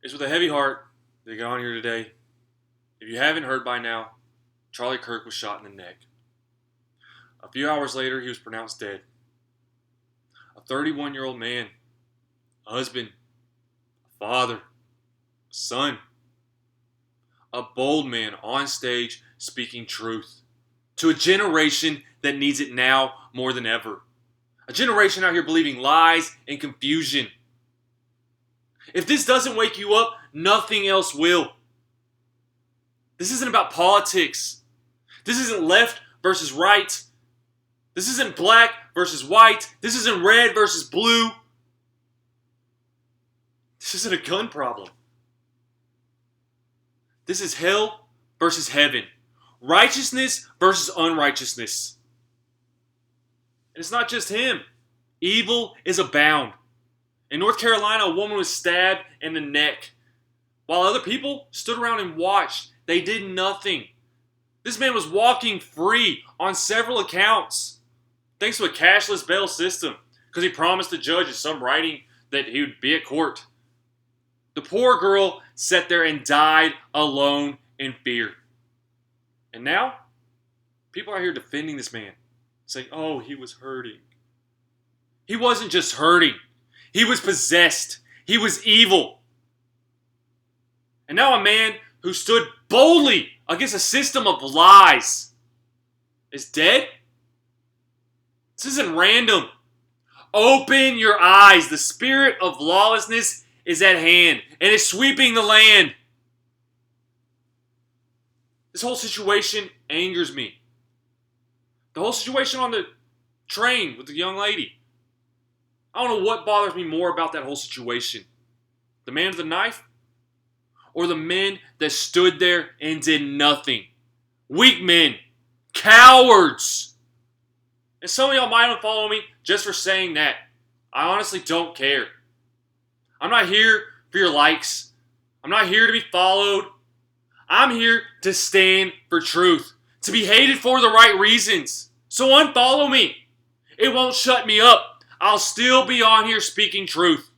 It's with a heavy heart that I got on here today. If you haven't heard by now, Charlie Kirk was shot in the neck. A few hours later, he was pronounced dead. A 31-year-old man, a husband, a father, a son, a bold man on stage speaking truth to a generation that needs it now more than ever. A generation out here believing lies and confusion. If this doesn't wake you up, nothing else will. This isn't about politics. This isn't left versus right. This isn't black versus white. This isn't red versus blue. This isn't a gun problem. This is hell versus heaven. Righteousness versus unrighteousness. And it's not just him. Evil is abound. In North Carolina, a woman was stabbed in the neck. While other people stood around and watched, they did nothing. This man was walking free on several accounts, thanks to a cashless bail system, because he promised the judge in some writing that he would be at court. The poor girl sat there and died alone in fear. And now, people are here defending this man, saying, oh, he was hurting. He wasn't just hurting. He was possessed. He was evil. And now a man who stood boldly against a system of lies is dead? This isn't random. Open your eyes. The spirit of lawlessness is at hand and is sweeping the land. This whole situation angers me. The whole situation on the train with the young lady. I don't know what bothers me more about that whole situation. The man with the knife or the men that stood there and did nothing. Weak men. Cowards. And some of y'all might unfollow me just for saying that. I honestly don't care. I'm not here for your likes. I'm not here to be followed. I'm here to stand for truth. To be hated for the right reasons. So unfollow me. It won't shut me up. I'll still be on here speaking truth.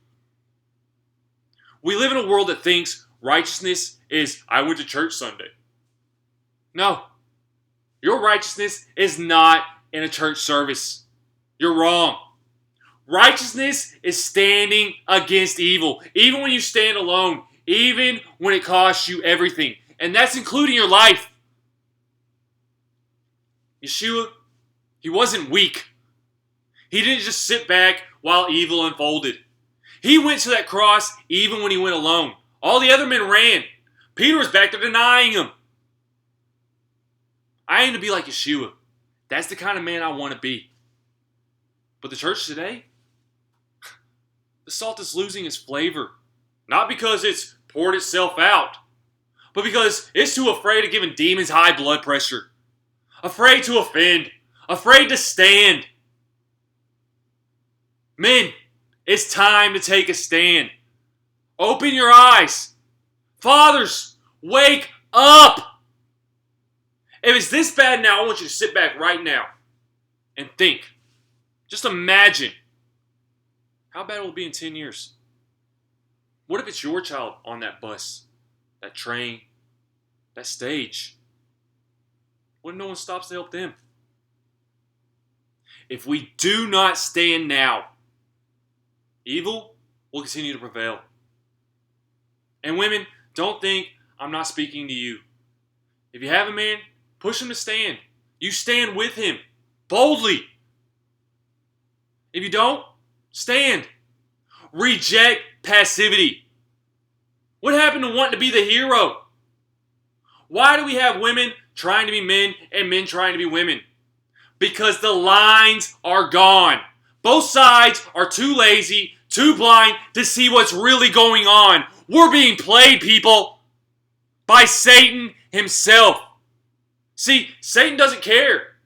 We live in a world that thinks righteousness is, I went to church Sunday. No. Your righteousness is not in a church service. You're wrong. Righteousness is standing against evil. Even when you stand alone. Even when it costs you everything. And that's including your life. Yeshua, he wasn't weak. He didn't just sit back while evil unfolded. He went to that cross even when he went alone. All the other men ran. Peter was back there denying him. I aim to be like Yeshua. That's the kind of man I want to be. But the church today, the salt is losing its flavor. Not because it's poured itself out, but because it's too afraid of giving demons high blood pressure. Afraid to offend. Afraid to stand. Men, it's time to take a stand. Open your eyes. Fathers, wake up. If it's this bad now, I want you to sit back right now and think. Just imagine. How bad will it be in 10 years? What if it's your child on that bus, that train, that stage? What if no one stops to help them? If we do not stand now, evil will continue to prevail. And women, don't think I'm not speaking to you. If you have a man, push him to stand. You stand with him, boldly. If you don't, stand. Reject passivity. What happened to wanting to be the hero? Why do we have women trying to be men and men trying to be women? Because the lines are gone. Both sides are too lazy, too blind to see what's really going on. We're being played, people, by Satan himself. See, Satan doesn't care.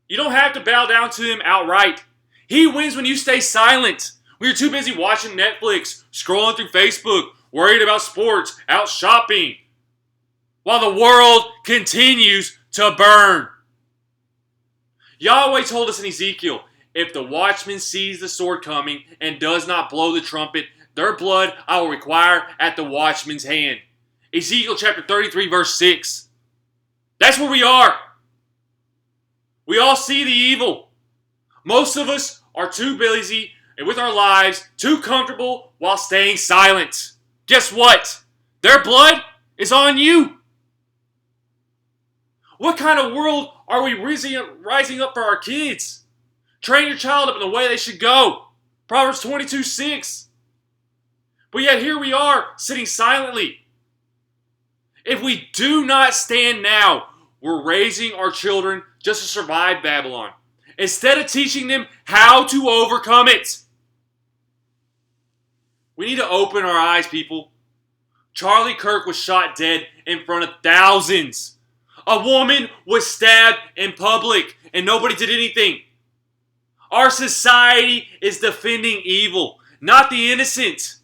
You don't have to bow down to him outright. He wins when you stay silent. When you're too busy watching Netflix, scrolling through Facebook, worried about sports, out shopping, while the world continues to burn. Yahweh told us in Ezekiel, if the watchman sees the sword coming and does not blow the trumpet, their blood I will require at the watchman's hand. Ezekiel chapter 33, verse 6. That's where we are. We all see the evil. Most of us are too busy and with our lives, too comfortable while staying silent. Guess what? Their blood is on you. What kind of world are we rising up for our kids? Train your child up in the way they should go. Proverbs 22:6. But yet here we are, sitting silently. If we do not stand now, we're raising our children just to survive Babylon, instead of teaching them how to overcome it. We need to open our eyes, people. Charlie Kirk was shot dead in front of thousands. A woman was stabbed in public and nobody did anything. Our society is defending evil, not the innocent.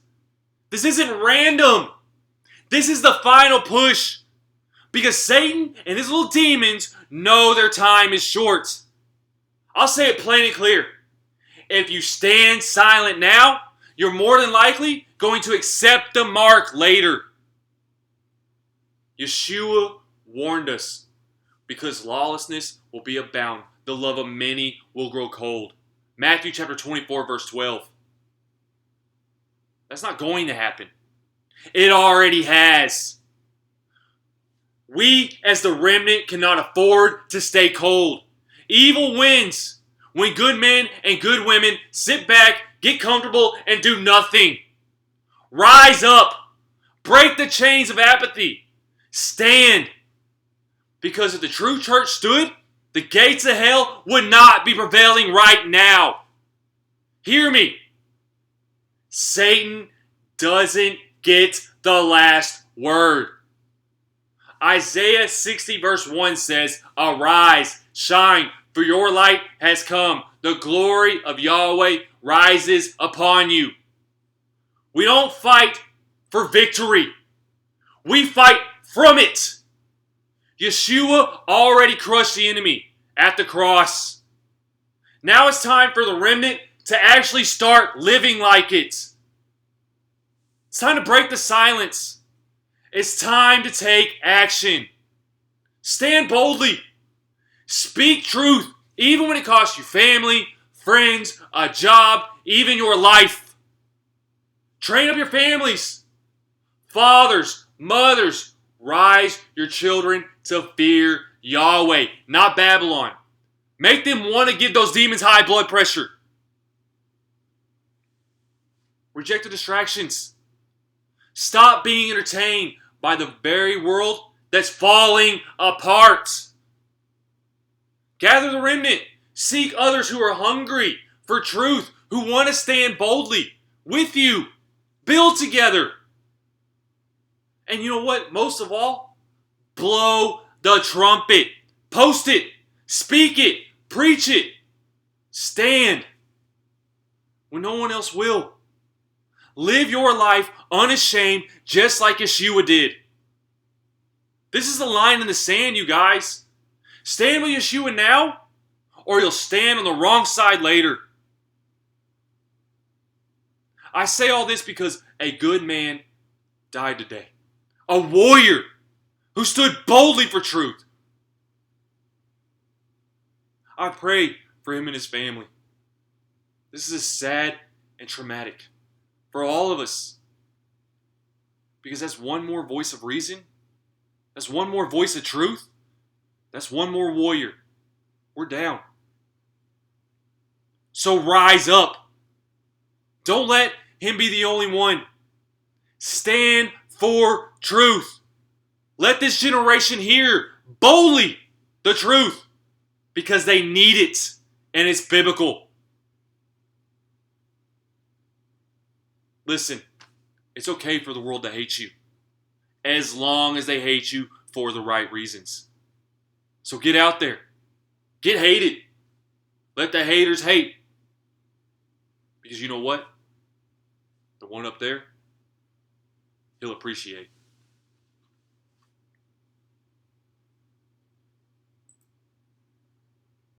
This isn't random. This is the final push. Because Satan and his little demons know their time is short. I'll say it plain and clear. If you stand silent now, you're more than likely going to accept the mark later. Yeshua warned us, because lawlessness will be abound, the love of many will grow cold. Matthew chapter 24, verse 12. That's not going to happen. It already has. We, as the remnant, cannot afford to stay cold. Evil wins when good men and good women sit back, get comfortable, and do nothing. Rise up. Break the chains of apathy. Stand. Because if the true church stood, the gates of hell would not be prevailing right now. Hear me. Satan doesn't get the last word. Isaiah 60 verse 1 says, "Arise, shine, for your light has come. The glory of Yahweh rises upon you." We don't fight for victory. We fight from it. Yeshua already crushed the enemy at the cross. Now it's time for the remnant to actually start living like it. It's time to break the silence. It's time to take action. Stand boldly. Speak truth, even when it costs you family, friends, a job, even your life. Train up your families. Fathers, mothers, rise your children to fear Yahweh, not Babylon. Make them want to give those demons high blood pressure. Reject the distractions. Stop being entertained by the very world that's falling apart. Gather the remnant. Seek others who are hungry for truth, who want to stand boldly with you. Build together. And you know what? Most of all, blow the trumpet. Post it. Speak it. Preach it. Stand when no one else will. Live your life unashamed, just like Yeshua did. This is the line in the sand, you guys. Stand with Yeshua now, or you'll stand on the wrong side later. I say all this because a good man died today. A warrior who stood boldly for truth. I pray for him and his family. This is sad and traumatic for all of us. Because that's one more voice of reason. That's one more voice of truth. That's one more warrior. We're down. So rise up. Don't let him be the only one. Stand for truth. Let this generation hear boldly the truth, because they need it, and it's biblical. Listen, it's okay for the world to hate you, as long as they hate you for the right reasons. So get out there. Get hated. Let the haters hate. Because you know what? The one up there, he'll appreciate.